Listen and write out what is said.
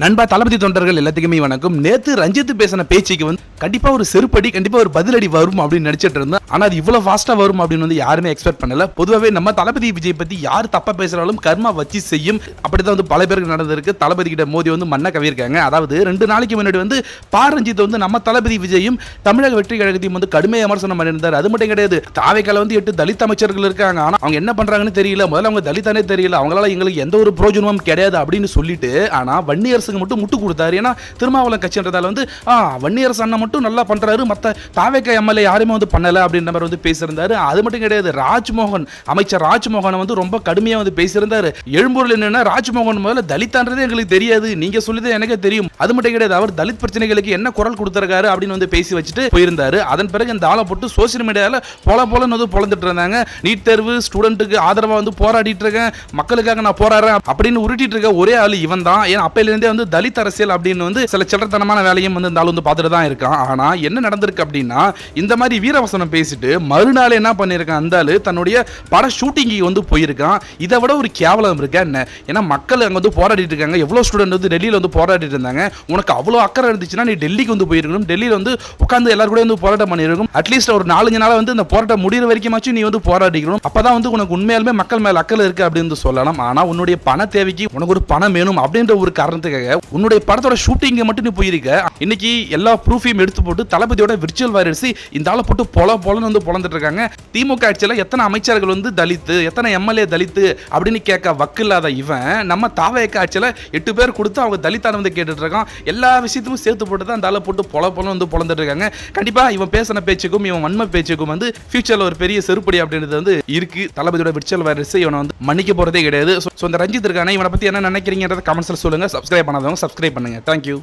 நண்பா தளபதி தொண்டர்கள் எல்லாத்துக்குமே வணக்கம். நேத்து ரஞ்சித் பேசின பேச்சுக்கு கண்டிப்பா ஒரு செருப்படி, கண்டிப்பா ஒரு பதிலடி வரும் அப்படின்னு நினைச்சிட்டு இருந்தேன். ஆனா அது இவ்வளவு ஃபாஸ்டா வரும் அப்படின்னு யாருமே எக்ஸ்பெக்ட் பண்ணல. பொதுவாகவே நம்ம தளபதி விஜய் பத்தி யார் தப்பா பேசுறாலும் கர்மா வச்சு செய்யும். அப்படிதான் பல பேருக்கு நடந்திருக்கு. தளபதி கிட்ட மோதி மண்ணை கவியிருக்காங்க. அதாவது 2 நாளைக்கு முன்னாடி ரஞ்சித் நம்ம தளபதி விஜயும் தமிழக வெற்றி கழகத்தையும் கடுமையாக விமர்சனம் பண்ணியிருந்தார். அது மட்டும் கிடையாது, தாவைக்கால 8 தலித் அமைச்சர்கள் இருக்காங்க. ஆனா அவங்க என்ன பண்றாங்கன்னு தெரியல. முதல்ல அவங்க தலித்தானே தெரியல. அவங்களால எங்களுக்கு எந்த ஒரு பிரோஜனமும் கிடையாது அப்படின்னு சொல்லிட்டு, ஆனா வன்னியர் மட்டும் முட்டு கொடுத்தாரு. ஏன்னா திருமாவளவன் கட்சின்றதால வன்னியரசு அண்ணன் மட்டும் நல்லா பண்றாரு, மத்த தாவேக்கா எம்எல்ஏ யாருமே பண்ணல அப்படின்ற மாதிரி பேசியிருந்தாரு. அது மட்டும் கிடையாது, ராஜ்மோகன் அமைச்சர் ராஜ்மோகன் ரொம்ப கடுமையா பேசியிருந்தாரு. எழும்பூர்ல என்னன்னா, ராஜ்மோகன் முதல்ல தலித்தான்றதே எங்களுக்கு தெரியாது, நீங்க சொல்லிதான் எனக்கு தெரியும். அது மட்டும் கிடையாது, அவர் தலித் பிரச்சனைகளுக்கு என்ன குரல் கொடுத்திருக்காரு அப்படின்னு பேசி வச்சுட்டு போயிருந்தாரு. அதன் பிறகு இந்த ஆளை போட்டு சோசியல் மீடியால போலன்னு பொழந்துட்டு இருந்தாங்க. நீட் தேர்வு ஸ்டூடெண்ட்டுக்கு ஆதரவா போராடிட்டு இருக்கேன், மக்களுக்காக நான் போராடுறேன் அப்படின்னு உருட்டிட்டு இருக்க ஒரே ஆளு இவன் தான். ஏன்னா அப்பையில இருந்தே தலித் அரசியல் அப்படின்னு சில சில்லறத்தனமான வேலையும் இந்த ஆளு பார்த்துட்டு தான் இருக்கான். ஆனா என்ன நடந்திருக்கு அப்படின்னா, இந்த மாதிரி வீரவசனம் பேசிட்டு மறுநாள் என்ன பண்ணிருக்கான், அந்த ஆளு தன்னுடைய பட ஷூட்டிங்கு போயிருக்கான். இதை விட ஒரு கேவலம் இருக்கா என்ன? ஏன்னா மக்கள் அங்க போராடிட்டு இருக்காங்க. எவ்வளவு ஸ்டூடெண்ட் டெல்லியில போராடிட்டு இருந்தாங்க. உனக்கு அவ்வளவு அக்கறை இருந்துச்சுன்னா நீ டெல்லிக்கு போயிருக்கணும். டெல்லியில உட்கார்ந்து எல்லாரும் கூட போராட்டம் பண்ணிருக்கும். அட்லீஸ்ட் ஒரு 4-5 நாளா இந்த போராட்டம் முடிகிற வரைக்கும் நீ போராடிக்கணும். அப்பதான் உனக்கு உண்மையாலுமே மக்கள் மேல அக்கறை இருக்கு அப்படின்னு சொல்லலாம். ஆனா உன்னுடைய பண தேவைக்கு உனக்கு ஒரு பணம் வேணும் அப்படின்ற ஒரு காரணத்துக்காக உன்னுடைய படத்தோட ஷூட்டிங் மட்டும் நீ போயிருக்க. இன்னைக்கு எல்லா ப்ரூஃபையும் எடுத்து போட்டு தளபதியோட விர்ச்சுவல் வைரஸ் இந்த ஆளை போட்டு பொலன்னு பொழந்துட்டு இருக்காங்க. திமுக ஆட்சியில் எத்தனை அமைச்சர்கள் தலித்து, எத்தனை எம்எல்ஏ தலித்து அப்படின்னு கேட்க வக்கில்லாத இவன் நம்ம தாவேக்கா ஆட்சியில் 8 பேர் கொடுத்து அவங்க தலித்தான கேட்டுட்டு இருக்கான். எல்லா விஷயத்தையும் சேர்த்து போட்டு தான் இந்த ஆளை போட்டு பொலன்னு பொழந்துட்டு இருக்காங்க. கண்டிப்பா இவன் பேசின பேச்சுக்கும் இவன் வன்மை பேச்சுக்கும் ஃபியூச்சர்ல ஒரு பெரிய செருப்படி அப்படின்றது இருக்கு. தளபதியோட விர்ச்சுவல் வைரஸ் இவனை மன்னிக்க போறதே கிடையாது. இந்த ரஞ்சித் இருக்கானே, இவனை பத்தி என்ன நினைக்கிறீங்கன்றத கமெண்ட்ஸ்ல சொல்லுங்க. சப்ஸ்கிரைப் பண்ணாதவங்க சப்ஸ்கிரைப் பண்ணுங்க. தேங்க்யூ.